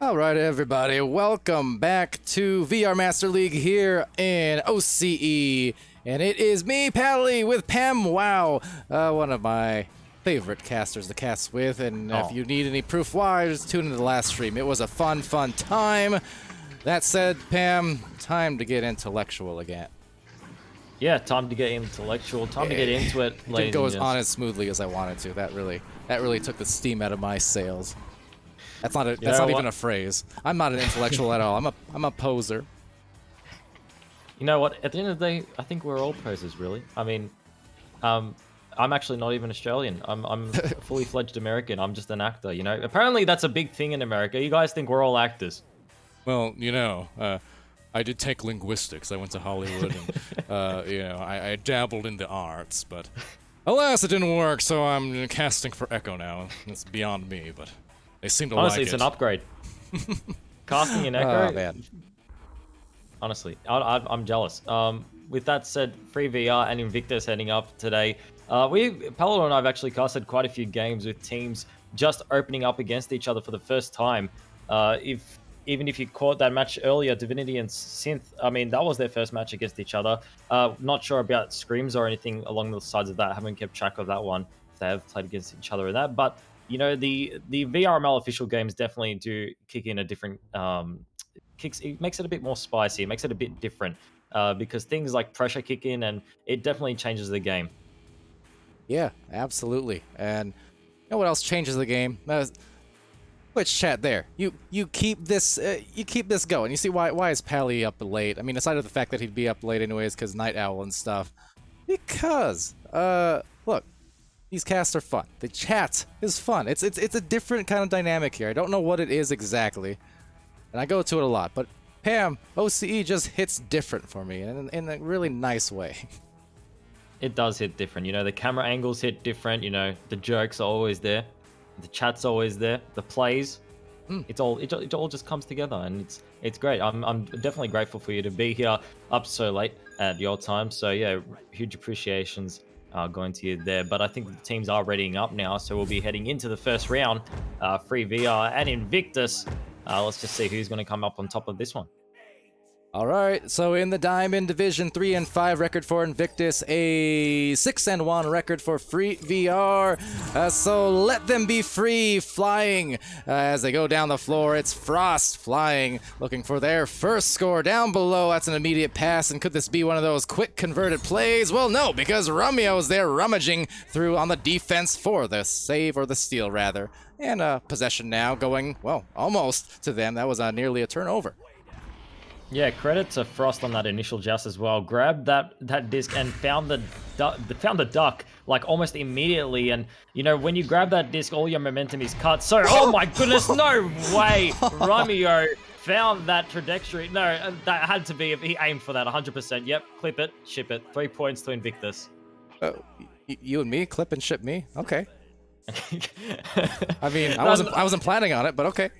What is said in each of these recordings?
All right, everybody, welcome back to VR Master League here in OCE, and it is me, Pally, with PAMWOW, one of my favorite casters to cast with, and if you need any proof why, just tune into the last stream. It was a fun time. That said, Pam, time to get intellectual again. Yeah, time to get intellectual, time to get into it. It didn't go as smoothly as I wanted to. That really took the steam out of my sails. That's not even a phrase. I'm not an intellectual at all. I'm a poser. You know what? At the end of the day, I think we're all posers, really. I mean, I'm actually not even Australian. I'm a fully fledged American. I'm just an actor. You know, apparently that's a big thing in America. You guys think we're all actors? Well, you know, I did take linguistics. I went to Hollywood, and you know, I dabbled in the arts, but alas, it didn't work. So I'm casting for Echo now. It's beyond me, but they seem to honestly, like it. Honestly, it's an upgrade. Casting in Echo. Oh, man. Honestly, I'm jealous. With that said, FreeVR and Invictus heading up today. Palidore and I have actually casted quite a few games with teams just opening up against each other for the first time. Even if you caught that match earlier, Divinity and Synth, I mean, that was their first match against each other. Not sure about scrims or anything along the sides of that. Haven't kept track of that one, if they have played against each other in that. But, you know, the VRML official games definitely do kick in a different... it makes it a bit more spicy. It makes it a bit different because things like pressure kick in, and it definitely changes the game. Yeah, absolutely. And you know what else changes the game? Which chat there? You keep this going. You see why is Pally up late? I mean, aside of the fact that he'd be up late anyways because night owl and stuff. Because look, these casts are fun. The chat is fun. It's a different kind of dynamic here. I don't know what it is exactly, and I go to it a lot. But Pam, OCE just hits different for me in a really nice way. It does hit different. You know, the camera angles hit different. You know, the jokes are always there. The chat's always there. The plays, it all just comes together, and it's great. I'm definitely grateful for you to be here up so late at your time. So yeah, huge appreciations going to you there. But I think the teams are readying up now, so we'll be heading into the first round. FreeVR and Invictus. Let's just see who's going to come up on top of this one. All right, so in the Diamond Division 3 and 5 record for Invictus, a 6 and 1 record for FreeVR. So let them be free flying as they go down the floor. It's Frost flying, looking for their first score down below. That's an immediate pass, and could this be one of those quick converted plays? Well, no, because Romeo is there rummaging through on the defense for the save, or the steal rather. And possession now going, well, almost to them. That was nearly a turnover. Yeah, credit to Frost on that initial joust as well. Grabbed that disc and found the duck like almost immediately. And you know, when you grab that disc, all your momentum is cut. So, oh my goodness, no way! Romeo found that trajectory. No, that had to be. He aimed for that 100%. Yep, clip it, ship it. 3 points to Invictus. You and me, clip and ship me. Okay. I mean, I wasn't planning on it, but okay.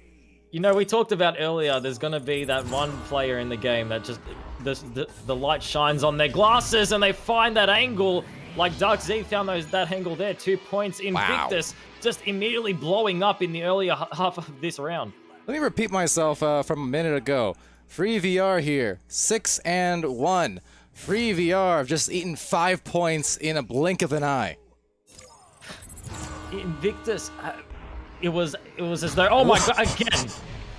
You know, we talked about earlier, there's going to be that one player in the game that just, the light shines on their glasses and they find that angle. Like Dark Z found that angle there, 2 points. Invictus just immediately blowing up in the earlier half of this round. Let me repeat myself from a minute ago. FreeVR here, 6 and 1. FreeVR have just eaten 5 points in a blink of an eye. Invictus... It was as though, oh my god, again.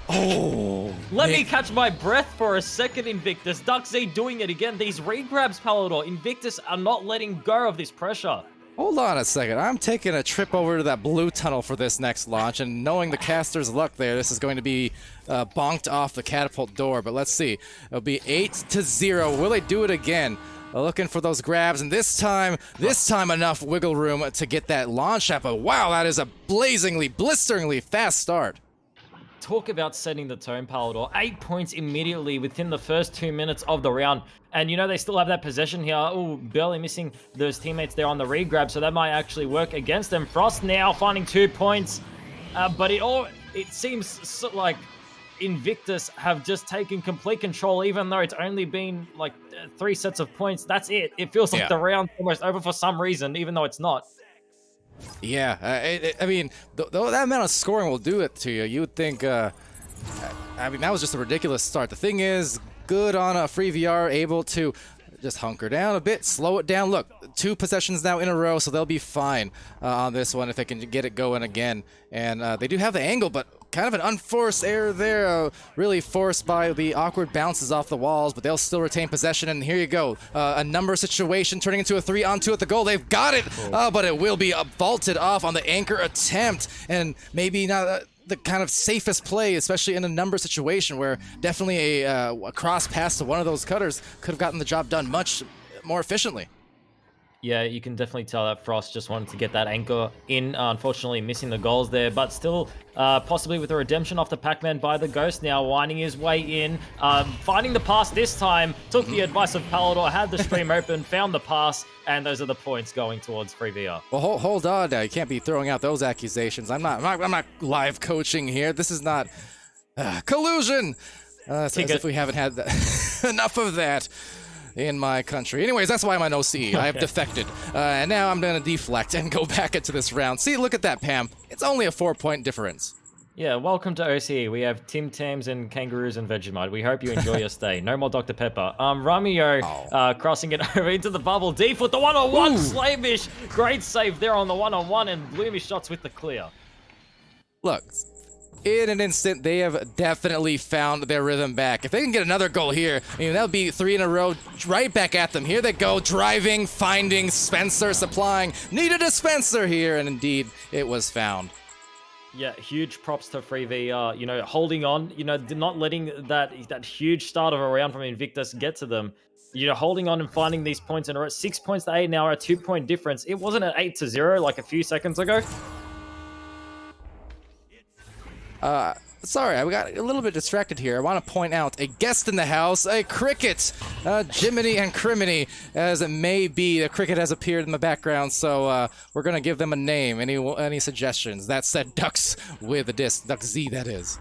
Oh. Let me catch my breath for a second, Invictus. Duck Z doing it again. These regrabs, Palidore. Invictus are not letting go of this pressure. Hold on a second. I'm taking a trip over to that blue tunnel for this next launch, and knowing the caster's luck there, this is going to be bonked off the catapult door. But let's see. It'll be 8-0. Will they do it again? Looking for those grabs, and this time enough wiggle room to get that launch up. But wow, that is a blisteringly fast start. Talk about setting the tone, Palidore. 8 points immediately within the first 2 minutes of the round. And you know, they still have that possession here. Oh, barely missing those teammates there on the regrab, so that might actually work against them. Frost now finding 2 points. But it seems so like Invictus have just taken complete control, even though it's only been like 3 sets of points. That's it. It feels like the round's almost over for some reason, even though it's not. Yeah, I mean, that amount of scoring will do it to you. You would think I mean, that was just a ridiculous start. The thing is, good on a FreeVR, able to just hunker down a bit, slow it down. Look, 2 possessions now in a row, so they'll be fine on this one if they can get it going again. And they do have the angle, but kind of an unforced error there, really forced by the awkward bounces off the walls, but they'll still retain possession. And here you go, a number situation turning into a 3-on-2 at the goal. They've got it, but it will be vaulted off on the anchor attempt, and maybe not the kind of safest play, especially in a number situation where definitely a cross pass to one of those cutters could have gotten the job done much more efficiently. Yeah, you can definitely tell that Frost just wanted to get that anchor in, unfortunately missing the goals there, but still possibly with a redemption off the Pac-Man by the Ghost, now winding his way in, finding the pass this time, took the advice of Palidore, had the stream open, found the pass, and those are the points going towards FreeVR. Well, hold on now, you can't be throwing out those accusations. I'm not live coaching here. This is not collusion. As if we haven't had enough of that in my country. Anyways, that's why I'm on OCE. I have defected. And now I'm going to deflect and go back into this round. See, look at that, Pam. It's only a 4-point difference. Yeah, welcome to OCE. We have Tim Tams and Kangaroos and Vegemite. We hope you enjoy your stay. No more Dr. Pepper. Romeo crossing it over into the bubble deep with the one-on-one. Slavish, great save there on the one-on-one, and Bloomy shots with the clear. Look, in an instant, they have definitely found their rhythm back. If they can get another goal here, I mean, that'll be 3 in a row right back at them. Here they go, driving, finding, Spencer supplying. Need a dispenser here, and indeed, it was found. Yeah, huge props to FreeVR, you know, holding on, you know, not letting that huge start of a round from Invictus get to them. You know, holding on and finding these points in a row. 6 points to 8 now, a 2-point difference. It wasn't an 8-0 like a few seconds ago. Sorry, I got a little bit distracted here. I want to point out a guest in the house, a cricket, Jiminy and Criminy, as it may be. A cricket has appeared in the background, so we're going to give them a name. Any suggestions? That said Ducks with a disc. Duck Z, that is.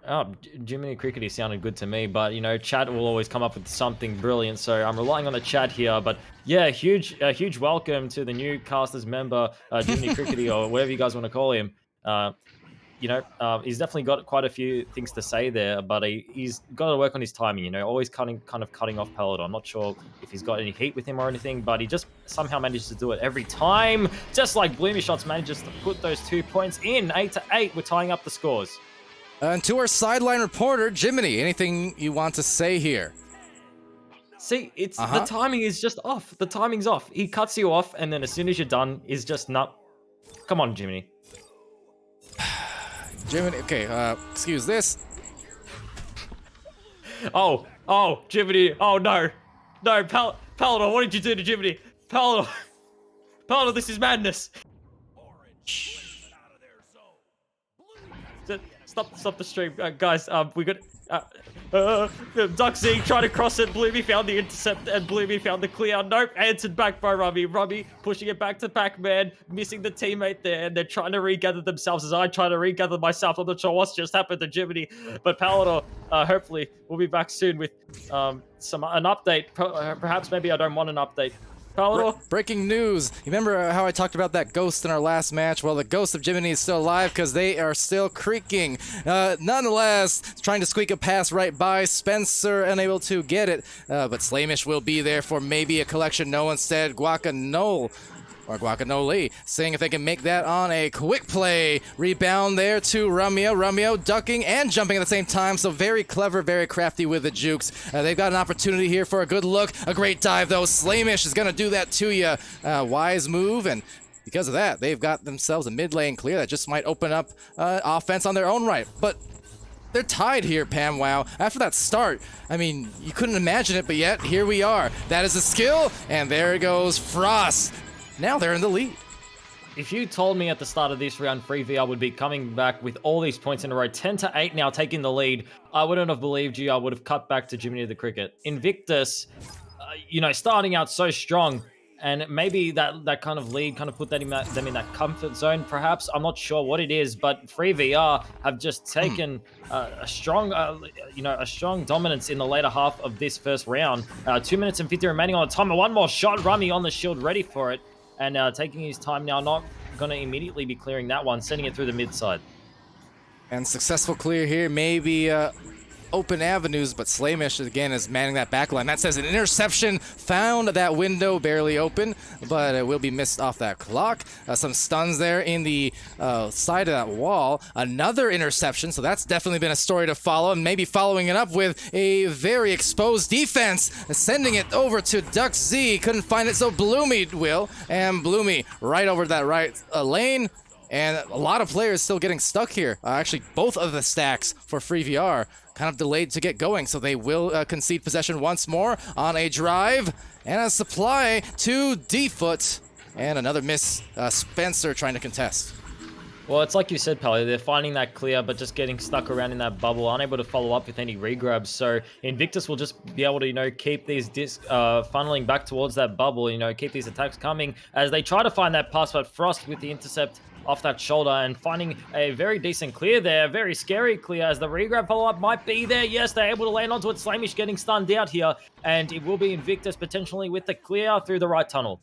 Oh, Jiminy Crickety sounded good to me, but, you know, chat will always come up with something brilliant, so I'm relying on the chat here. But, yeah, huge welcome to the new casters member, Jiminy Crickety, or whatever you guys want to call him. You know, he's definitely got quite a few things to say there, but he's got to work on his timing, you know, always kind of cutting off Palidore. I'm not sure if he's got any heat with him or anything, but he just somehow manages to do it every time. Just like Bloomy Shots manages to put those 2 points in. 8-8, we're tying up the scores. And to our sideline reporter, Jiminy, anything you want to say here? See, it's the timing is just off. The timing's off. He cuts you off, and then as soon as you're done, is just not. Come on, Jiminy. Jiminy, okay, excuse this. Oh, Jiminy, oh no, Palidore, what did you do to Jiminy? Palidore, this is madness. Stop the stream, guys. We got Duxy trying to cross it. Bloomy found the intercept, and Bloomy found the clear. Nope, answered back by Rummy. Rummy pushing it back to Pac-Man, missing the teammate there, and they're trying to regather themselves as I try to regather myself. I'm not sure what's just happened to Jiminy, but Palidore, hopefully, we'll be back soon with an update. Perhaps maybe I don't want an update. Palidore? Breaking news. You remember how I talked about that ghost in our last match? Well, the ghost of Jiminy is still alive because they are still creaking. Nonetheless, trying to squeak a pass right by Spencer, unable to get it. But Slamish will be there for maybe a collection. No, instead, Guacanole. Or Guacanole, seeing if they can make that on a quick play. Rebound there to Romeo. Romeo ducking and jumping at the same time, so very clever, very crafty with the jukes. They've got an opportunity here for a good look. A great dive, though. Slamish is going to do that to you. Wise move, and because of that, they've got themselves a mid lane clear that just might open up offense on their own right. But they're tied here, PAMWOW. After that start, I mean, you couldn't imagine it, but yet, here we are. That is a skill, and there goes Frost. Now they're in the lead. If you told me at the start of this round FreeVR would be coming back with all these points in a row, 10-8 now taking the lead, I wouldn't have believed you. I would have cut back to Jiminy the Cricket. Invictus, you know, starting out so strong, and maybe that kind of lead kind of put them in that comfort zone, perhaps. I'm not sure what it is, but FreeVR have just taken a strong dominance in the later half of this first round. 2 minutes and 50 remaining on the timer. One more shot. Rummy on the shield, ready for it. And taking his time now, not going to immediately be clearing that one, sending it through the mid side. And successful clear here, maybe open avenues, but Slamish again is manning that backline. That says an interception, found that window barely open, but it will be missed off that clock. Some stuns there in the side of that wall. Another interception, so that's definitely been a story to follow, and maybe following it up with a very exposed defense, sending it over to Duck Z. Couldn't find it, so Bloomy will, and Bloomy right over that right lane. And a lot of players still getting stuck here. Actually, both of the stacks for FreeVR kind of delayed to get going, so they will concede possession once more on a drive. And a supply to D-Foot. And another miss, Spencer trying to contest. Well, it's like you said, Pally, they're finding that clear, but just getting stuck around in that bubble, unable to follow up with any regrabs. So Invictus will just be able to, you know, keep these discs funneling back towards that bubble, you know, keep these attacks coming as they try to find that pass, but Frost with the intercept off that shoulder and finding a very decent clear there, very scary clear as the regrab follow-up might be there. Yes, they're able to land onto it. Slamish getting stunned out here, and it will be Invictus potentially with the clear through the right tunnel.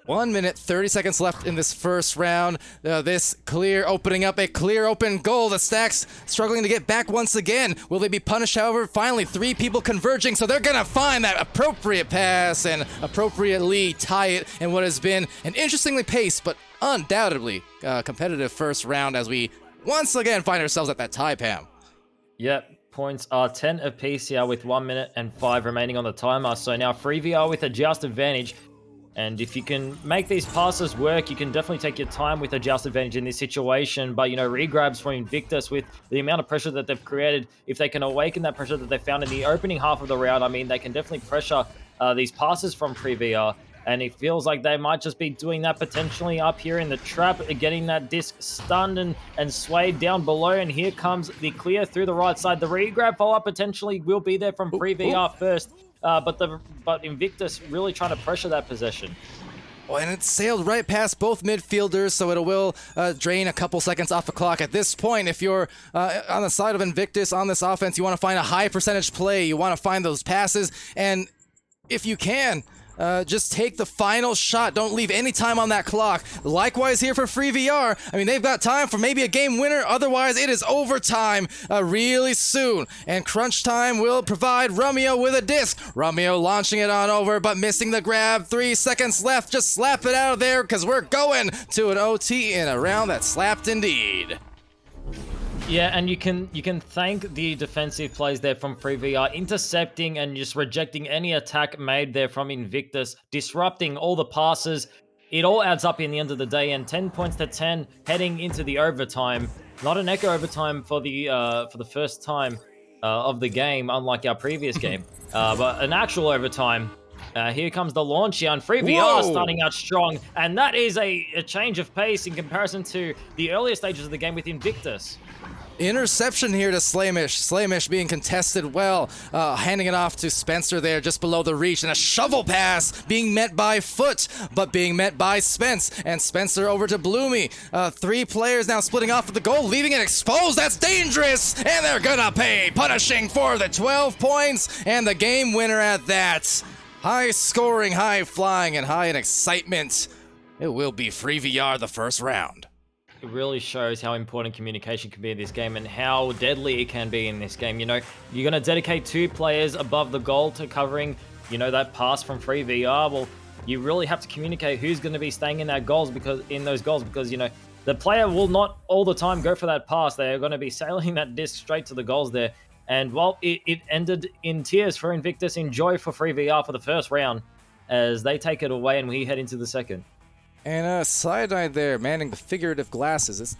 1 minute, 30 seconds left in this first round. This clear opening up a clear open goal. The stacks struggling to get back once again. Will they be punished, however? Finally, 3 people converging, so they're going to find that appropriate pass and appropriately tie it in what has been an interestingly paced but undoubtedly competitive first round as we once again find ourselves at that tie, Pam. Yep. Points are 10 apiece here with 1 minute and 5 remaining on the timer. So now FreeVR with a just advantage. And if you can make these passes work, you can definitely take your time with a just advantage in this situation. But, you know, regrabs from Invictus with the amount of pressure that they've created, if they can awaken that pressure that they found in the opening half of the round, I mean, they can definitely pressure these passes from FreeVR. And it feels like they might just be doing that potentially up here in the trap, getting that disc stunned and swayed down below. And here comes the clear through the right side. The regrab follow-up potentially will be there from FreeVR first. But Invictus really trying to pressure that possession. Oh, and it sailed right past both midfielders, so it will drain a couple seconds off the clock. At this point, if you're on the side of Invictus on this offense, you want to find a high percentage play. You want to find those passes, and if you can, just take the final shot. Don't leave any time on that clock. Likewise here for FreeVR. I mean, they've got time for maybe a game winner. Otherwise, it is overtime really soon. And crunch time will provide Romeo with a disc. Romeo launching it on over, but missing the grab. 3 seconds left. Just slap it out of there because we're going to an OT in a round that slapped indeed. Yeah, and you can thank the defensive plays there from FreeVR, intercepting and just rejecting any attack made there from Invictus, disrupting all the passes. It all adds up in the end of the day, and 10 points to 10 heading into the overtime. Not an echo overtime for the first time of the game, unlike our previous game, but an actual overtime. Here comes the launch here, and FreeVR starting out strong, and that is a change of pace in comparison to the earlier stages of the game with Invictus. Interception here to Slamish. Slamish being contested well, handing it off to Spencer there just below the reach, and a shovel pass being met by Foot, but being met by Spence, and Spencer over to Bloomy. 3 players now splitting off of the goal, leaving it exposed. That's dangerous, and they're gonna pay, punishing for the 12 points, and the game winner at that. High scoring, high flying, and high in excitement. It will be FreeVR the first round. It really shows how important communication can be in this game and how deadly it can be in this game. You know, you're going to dedicate 2 players above the goal to covering, you know, that pass from FreeVR. Well, you really have to communicate who's going to be staying in those goals because, you know, the player will not all the time go for that pass. They're going to be sailing that disc straight to the goals there. And, well, it ended in tears for Invictus, in joy for FreeVR for the first round as they take it away and we head into the second. And Cyanide there, manning the figurative glasses.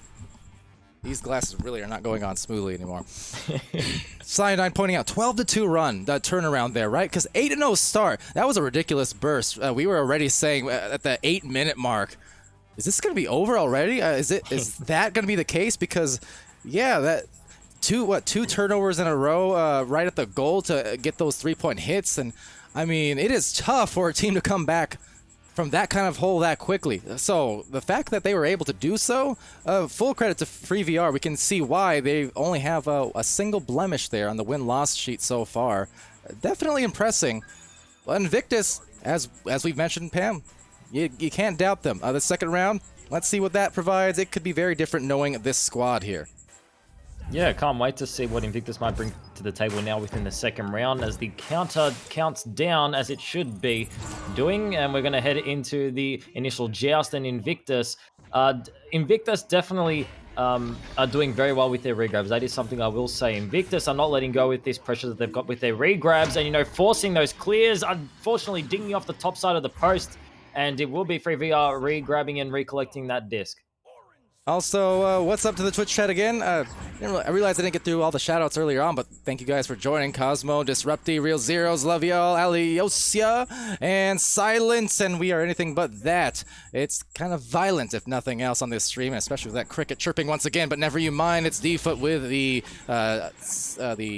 These glasses really are not going on smoothly anymore. Cyanide pointing out 12-2 run, that turnaround there, right? Because 8-0 start, that was a ridiculous burst. We were already saying at the 8-minute mark, is this going to be over already? Is that going to be the case? Because, yeah, that two turnovers in a row right at the goal to get those 3-point hits. And, I mean, it is tough for a team to come back from that kind of hole that quickly. So the fact that they were able to do so, full credit to FreeVR. We can see why they only have a single blemish there on the win-loss sheet so far. Definitely impressing. But Invictus, as we've mentioned, Pam, you can't doubt them. The second round, let's see what that provides. It could be very different knowing this squad here. Yeah, can't wait to see what Invictus might bring to the table now within the second round as the counter counts down as it should be doing. And we're going to head into the initial joust and Invictus. Invictus definitely are doing very well with their regrabs. That is something I will say. Invictus are not letting go with this pressure that they've got with their regrabs and, you know, forcing those clears, unfortunately dinging off the top side of the post. And it will be FreeVR re-grabbing and recollecting that disc. Also, what's up to the Twitch chat again? I realized I didn't get through all the shoutouts earlier on, but thank you guys for joining. Cosmo, Disrupti, Real Zeros, love y'all, Aliosia, and Silence, and we are anything but that. It's kind of violent, if nothing else, on this stream, especially with that cricket chirping once again, but never you mind, it's D-Foot with the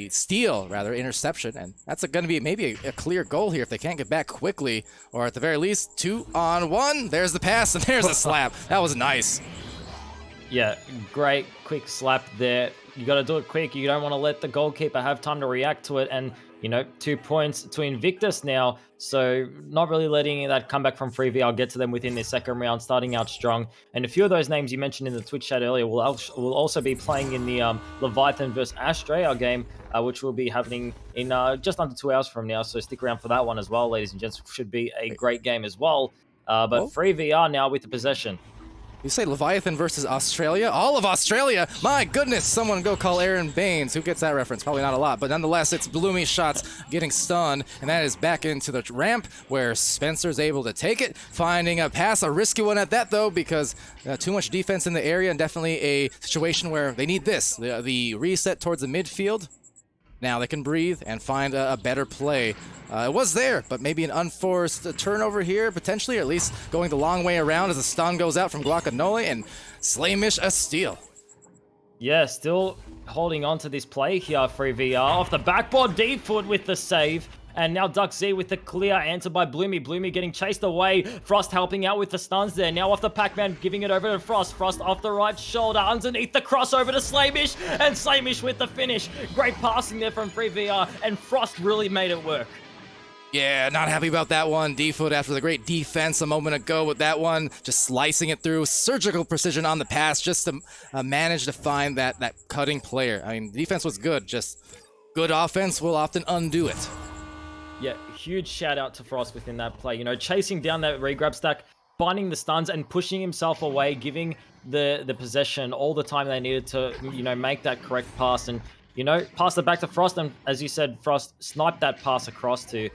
steal, rather, interception, and that's going to be maybe a clear goal here if they can't get back quickly, or at the very least, 2-on-1. There's the pass, and there's the slap. That was nice. Yeah, great quick slap there. You got to do it quick. You don't want to let the goalkeeper have time to react to it. And, you know, 2 points to Invictus now. So not really letting that comeback from FreeVR get to them within their second round, starting out strong. And a few of those names you mentioned in the Twitch chat earlier will also be playing in the Leviathan versus Astrea game, which will be happening in just under 2 hours from now. So stick around for that one as well, ladies and gents. Should be a great game as well. But FreeVR now with the possession. You say Leviathan versus Australia? All of Australia? My goodness, someone go call Aaron Baines. Who gets that reference? Probably not a lot, but nonetheless, it's Bloomy shots getting stunned, and that is back into the ramp where Spencer's able to take it, finding a pass, a risky one at that though, because too much defense in the area, and definitely a situation where they need this, the reset towards the midfield. Now they can breathe and find a better play. It was there, but maybe an unforced turnover here, potentially, or at least going the long way around as the stun goes out from Guacamole, and Slamish a steal. Yeah, still holding on to this play here, FreeVR. Off the backboard, D-Foot with the save. And now Duck Z with the clear, answered by Bloomy. Bloomy getting chased away. Frost helping out with the stuns there. Now off the Pac-Man, giving it over to Frost. Frost off the right shoulder, underneath the crossover to Slamish. And Slamish with the finish. Great passing there from FreeVR. And Frost really made it work. Yeah, not happy about that one. D-Foot after the great defense a moment ago with that one. Just slicing it through. Surgical precision on the pass just to manage to find that cutting player. I mean, the defense was good. Just good offense will often undo it. Yeah, huge shout out to Frost within that play. You know, chasing down that regrab stack, finding the stuns and pushing himself away, giving the possession all the time they needed to, you know, make that correct pass and, you know, pass it back to Frost. And as you said, Frost sniped that pass across to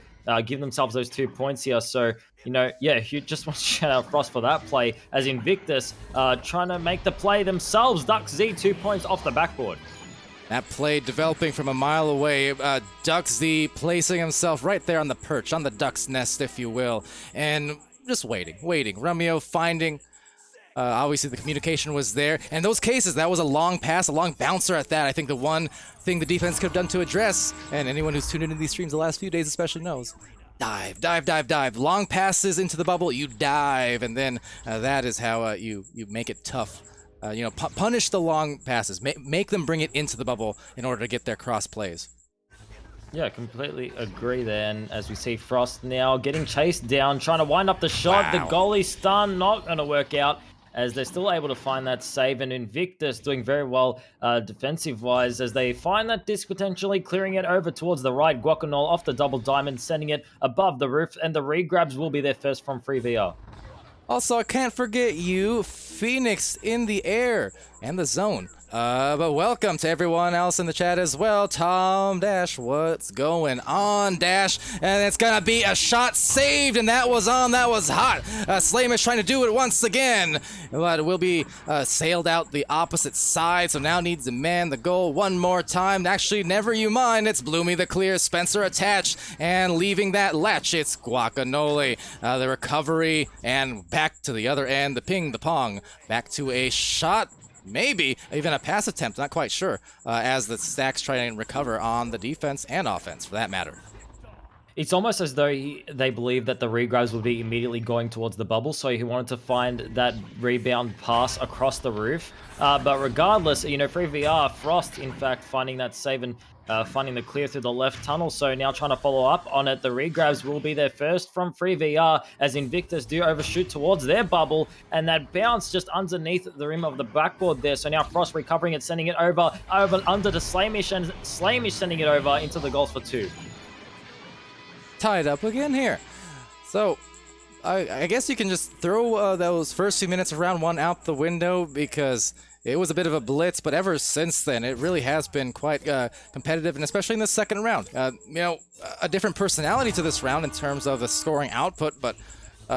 give themselves those 2 points here. So, you know, yeah, just want to shout out Frost for that play as Invictus trying to make the play themselves. Duck Z 2 points off the backboard. That play developing from a mile away. Duck Z placing himself right there on the perch, on the duck's nest, if you will. And just waiting. Romeo finding, obviously the communication was there. And those cases, that was a long pass, a long bouncer at that. I think the one thing the defense could have done to address, and anyone who's tuned into these streams the last few days especially knows, dive. Long passes into the bubble, you dive. And then that is how you make it tough. You know, punish the long passes. Make them bring it into the bubble in order to get their cross plays. Yeah, completely agree there. And as we see Frost now getting chased down, trying to wind up the shot. Wow. The goalie stun, not going to work out as they're still able to find that save. And Invictus doing very well defensive-wise as they find that disc potentially, clearing it over towards the right. Guacamole off the double diamond, sending it above the roof. And the regrabs will be there first from FreeVR. Also, I can't forget you, Phoenix in the air and the zone. But welcome to everyone else in the chat as well. Tom Dash, what's going on, Dash? And it's gonna be a shot saved, and that was on, that was hot. Slamish trying to do it once again, but it will be sailed out the opposite side, so now needs to man the goal one more time. Actually, never you mind, it's Bloomy the clear, Spencer attached, and leaving that latch, it's Guacamole. The recovery, and back to the other end, the ping, the pong, back to a shot. Maybe even a pass attempt, not quite sure, as the stacks try and recover on the defense and offense, for that matter. It's almost as though they believed that the regrabs would be immediately going towards the bubble, so he wanted to find that rebound pass across the roof. But regardless, FreeVR, Frost, in fact, finding that save and finding the clear through the left tunnel, so now trying to follow up on it. The regrabs will be there first from FreeVR as Invictus do overshoot towards their bubble, and that bounce just underneath the rim of the backboard there. So now Frost recovering it, sending it over under to Slamish, and Slamish sending it over into the goals for 2. Tied up again here. So I guess you can just throw those first few minutes of round 1 out the window, because it was a bit of a blitz, but ever since then it really has been quite competitive, and especially in the second round. A different personality to this round in terms of the scoring output, but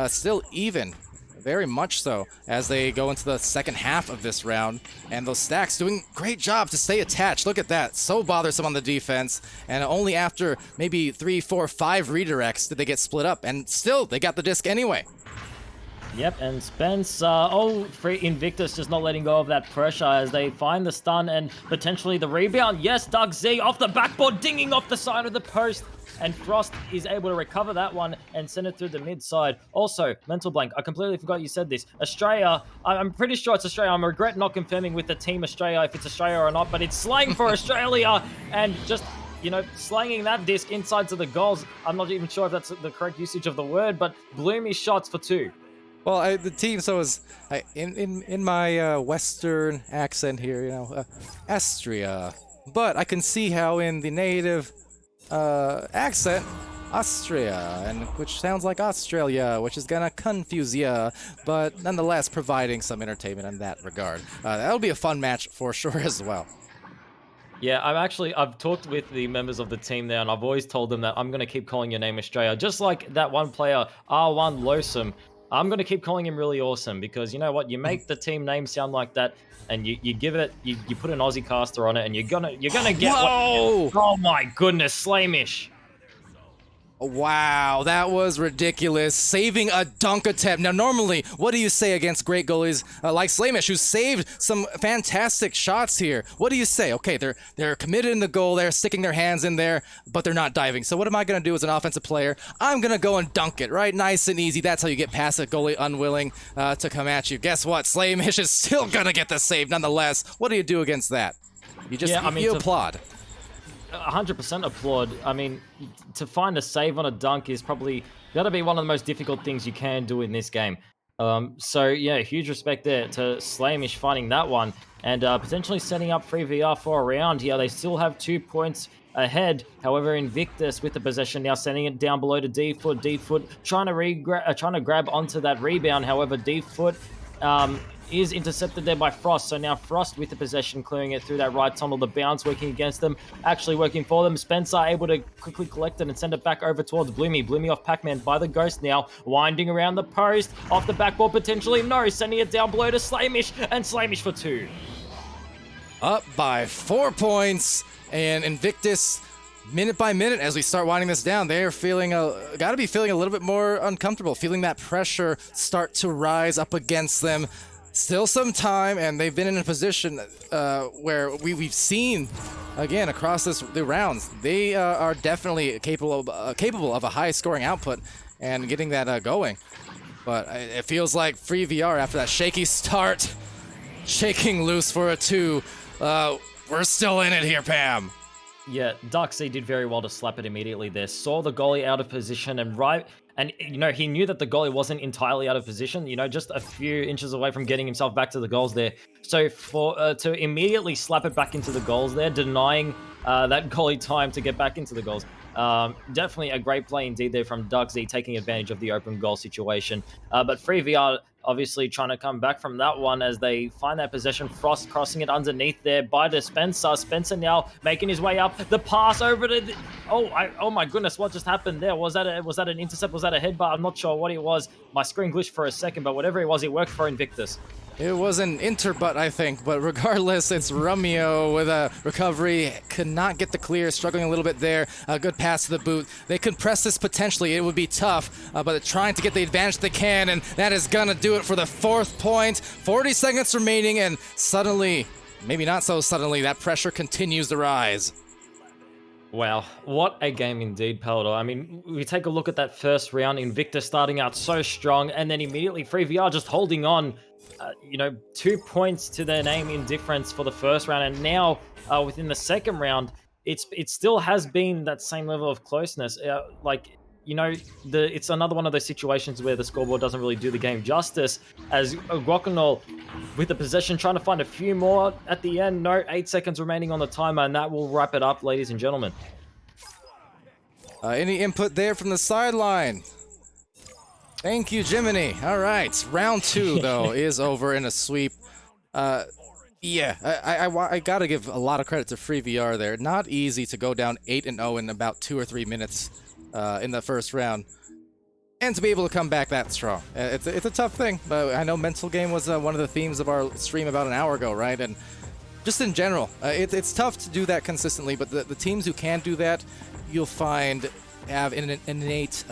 still even. Very much so, as they go into the second half of this round. And those stacks doing great job to stay attached. Look at that. So bothersome on the defense. And only after maybe 3, 4, 5 redirects did they get split up. And still, they got the disc anyway. Yep, and Spence, free Invictus just not letting go of that pressure as they find the stun and potentially the rebound. Yes, Doug Z off the backboard, dinging off the side of the post. And Frost is able to recover that one and send it through the mid side. Also, mental blank, I completely forgot you said this. Australia, I'm pretty sure it's Australia. I regret not confirming with the team Australia if it's Australia or not, but it's slang for Australia. And just, slanging that disc inside to the goals. I'm not even sure if that's the correct usage of the word, but bloomy shots for 2. Well, the team, so is in my Western accent here, Austria. But I can see how in the native accent, Austria, and which sounds like Australia, which is gonna confuse ya, but nonetheless providing some entertainment in that regard. That'll be a fun match for sure as well. Yeah, I've talked with the members of the team there, and I've always told them that I'm going to keep calling your name Australia. Just like that one player, R1 Losum, I'm going to keep calling him really awesome, because you know what? You make the team name sound like that, and you give it, you put an Aussie caster on it, and you're gonna get Whoa! Oh my goodness, Slamish. Wow, that was ridiculous. Saving a dunk attempt. Now, normally, what do you say against great goalies like Slamish, who saved some fantastic shots here? What do you say? Okay, they're committed in the goal, they're sticking their hands in there, but they're not diving. So what am I going to do as an offensive player? I'm going to go and dunk it, right? Nice and easy. That's how you get past a goalie unwilling to come at you. Guess what? Slamish is still going to get the save nonetheless. What do you do against that? You just you applaud. 100% applaud. I mean, to find a save on a dunk is probably got to be one of the most difficult things you can do in this game. So yeah, huge respect there to Slamish finding that one and potentially setting up FreeVR for a round here. They still have 2 points ahead. However, Invictus with the possession now, sending it down below to D-Foot. D-Foot trying to grab onto that rebound. However, D-Foot is intercepted there by Frost. So now Frost with the possession, clearing it through that right tunnel. The bounce working against them, actually working for them. Spencer able to quickly collect it and send it back over towards Bloomy. Bloomy off Pac-Man by the Ghost now, winding around the post, off the backboard potentially. No, sending it down below to Slamish, and Slamish for 2. Up by 4 points, and Invictus, minute by minute, as we start winding this down, they're gotta be feeling a little bit more uncomfortable, feeling that pressure start to rise up against them. Still some time, and they've been in a position where we've seen, again, across the rounds, they are definitely capable of a high-scoring output and getting that going. But it feels like FreeVR, after that shaky start, shaking loose for a 2. We're still in it here, Pam. Yeah, Darkseid did very well to slap it immediately there. Saw the goalie out of position and he knew that the goalie wasn't entirely out of position, just a few inches away from getting himself back to the goals there. So to immediately slap it back into the goals there, denying that goalie time to get back into the goals. Definitely a great play indeed there from Darkseid, taking advantage of the open goal situation. But FreeVR obviously trying to come back from that one as they find that possession. Frost crossing it underneath there by the Spencer. Spencer now making his way up. The pass over to oh my goodness, what just happened there? Was that an intercept? Was that a headbutt? I'm not sure what it was. My screen glitched for a second, but whatever it was, it worked for Invictus. It was an interbutt, I think, but regardless, it's Romeo with a recovery. Could not get the clear, struggling a little bit there. A good pass to the boot. They could press this potentially. It would be tough, but they're trying to get the advantage they can, and that is going to do it for the 4th point. 40 seconds remaining, and suddenly, maybe not so suddenly, that pressure continues to rise. Wow, what a game indeed, Palidore. I mean, we take a look at that first round, Invictus starting out so strong, and then immediately FreeVR just holding on, 2 points to their name in difference for the first round, and now within the second round, it still has been that same level of closeness. It's another one of those situations where the scoreboard doesn't really do the game justice, as Rock'n'Roll with the possession, trying to find a few more at the end. No, 8 seconds remaining on the timer, and that will wrap it up, ladies and gentlemen. Any input there from the sideline? Thank you, Jiminy. All right, round 2 though is over in a sweep. Yeah, I gotta give a lot of credit to FreeVR there. Not easy to go down 8-0 in about 2 or 3 minutes in the first round, and to be able to come back that strong. It's a tough thing, but I know mental game was one of the themes of our stream about an hour ago, right? And just in general, it's tough to do that consistently, but the teams who can do that, you'll find have an innate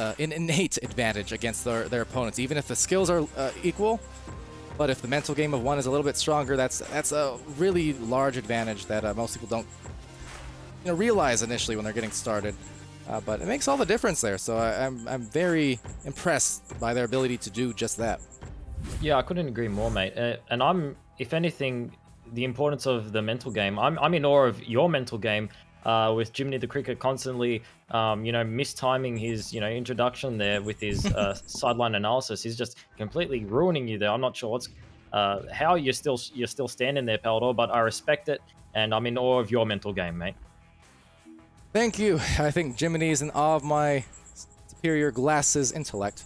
advantage against their opponents, even if the skills are equal. But if the mental game of one is a little bit stronger, that's a really large advantage that most people don't realize initially when they're getting started. But it makes all the difference there. So I'm very impressed by their ability to do just that. Yeah, I couldn't agree more, mate. And I'm, if anything, the importance of the mental game. I'm in awe of your mental game. With Jiminy the Cricket constantly, mistiming his, introduction there with his sideline analysis. He's just completely ruining you there. I'm not sure what's how you're still standing there, Palidore, but I respect it, and I'm in awe of your mental game, mate. Thank you. I think Jiminy is in awe of my superior glasses intellect.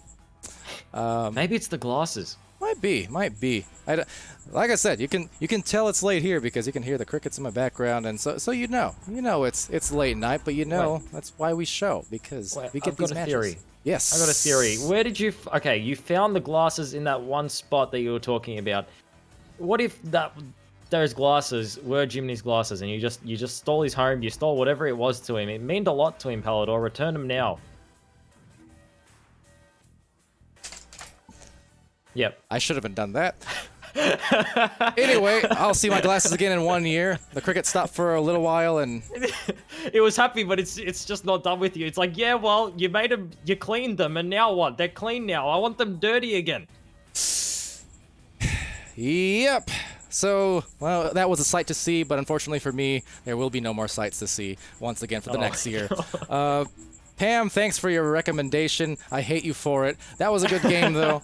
Maybe it's the glasses. Might be. Like I said, you can tell it's late here because you can hear the crickets in my background, and so it's late night, but that's why we show, because we get these matches. Theory. Yes, I got a theory. Where did you? Okay, you found the glasses in that one spot that you were talking about. What if those glasses were Jiminy's glasses, and you just stole his home, you stole whatever it was to him? It meant a lot to him, Palidore. Return them now. Yep. I should have done that. Anyway, I'll see my glasses again in 1 year. The cricket stopped for a little while, and it was happy, but it's just not done with you. It's like, yeah, well, you made them, you cleaned them, and now what? They're clean now. I want them dirty again. Yep. So, well, that was a sight to see, but unfortunately for me, there will be no more sights to see once again for the next year. Pam, thanks for your recommendation. I hate you for it. That was a good game, though.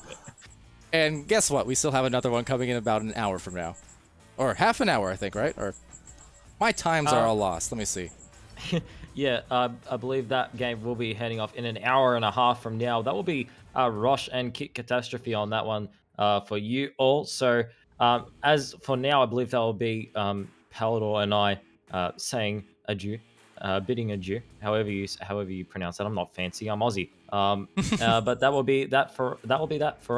And guess what? We still have another one coming in about an hour from now. Or half an hour, I think, right? Or my times are all lost. Let me see. Yeah, I believe that game will be heading off in an hour and a half from now. That will be Rosh and Kit Catastrophe on that one for you all. So as for now, I believe that will be Palidore and I saying adieu. Bidding adieu, however you pronounce that. I'm not fancy. I'm Aussie. But that will be that for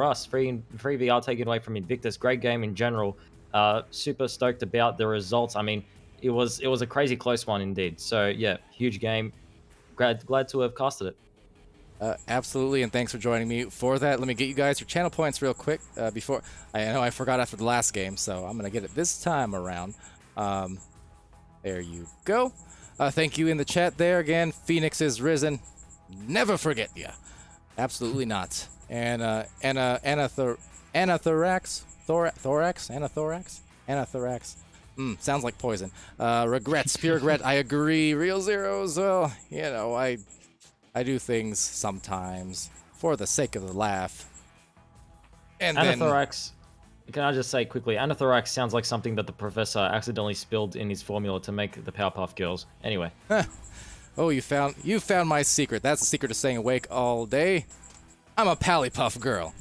us. FreeVR taken away from Invictus. Great game in general. Super stoked about the results. I mean, it was a crazy close one indeed. So yeah, huge game. Glad to have casted it. Absolutely, and thanks for joining me for that. Let me get you guys your channel points real quick before. I know I forgot after the last game, so I'm gonna get it this time around. There you go. Thank you in the chat there again. Phoenix is risen. Never forget ya. Absolutely not. And anathorax. Sounds like poison. Regrets, pure regret. I agree. Real zeros. Well, I do things sometimes for the sake of the laugh. And anathorax. Can I just say quickly, anathorax sounds like something that the professor accidentally spilled in his formula to make the Powerpuff Girls. Anyway. Oh, you found my secret. That's the secret to staying awake all day. I'm a Pallypuff girl.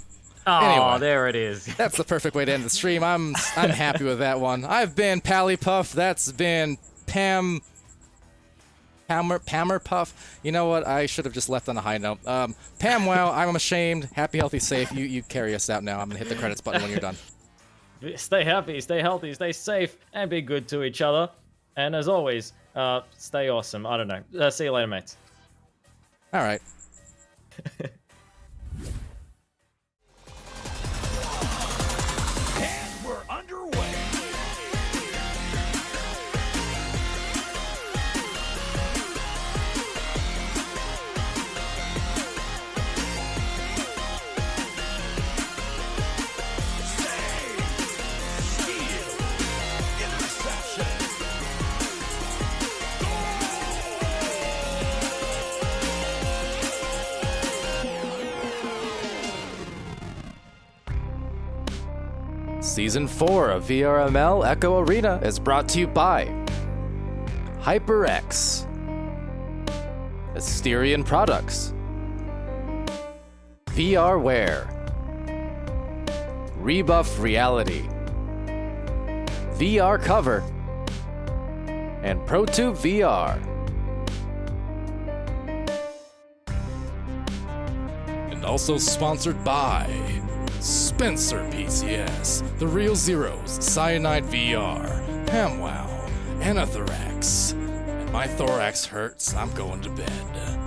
Oh, anyway, there it is. That's the perfect way to end the stream. I'm happy with that one. I've been Pallypuff. That's been Pammerpuff. You know what? I should have just left on a high note. PAMWOW, I'm ashamed. Happy, healthy, safe. You carry us out now. I'm gonna hit the credits button when you're done. Stay happy, stay healthy, stay safe, and be good to each other. And as always, stay awesome. I don't know. See you later, mates. All right. Season 4 of VRML Echo Arena is brought to you by HyperX, Asterion Products, VRware, Rebuff Reality, VR Cover, and ProTube VR. And also sponsored by Spencer PCS, The Real Zeros, Cyanide VR, PAMWOW, Anathorax. And my thorax hurts, I'm going to bed.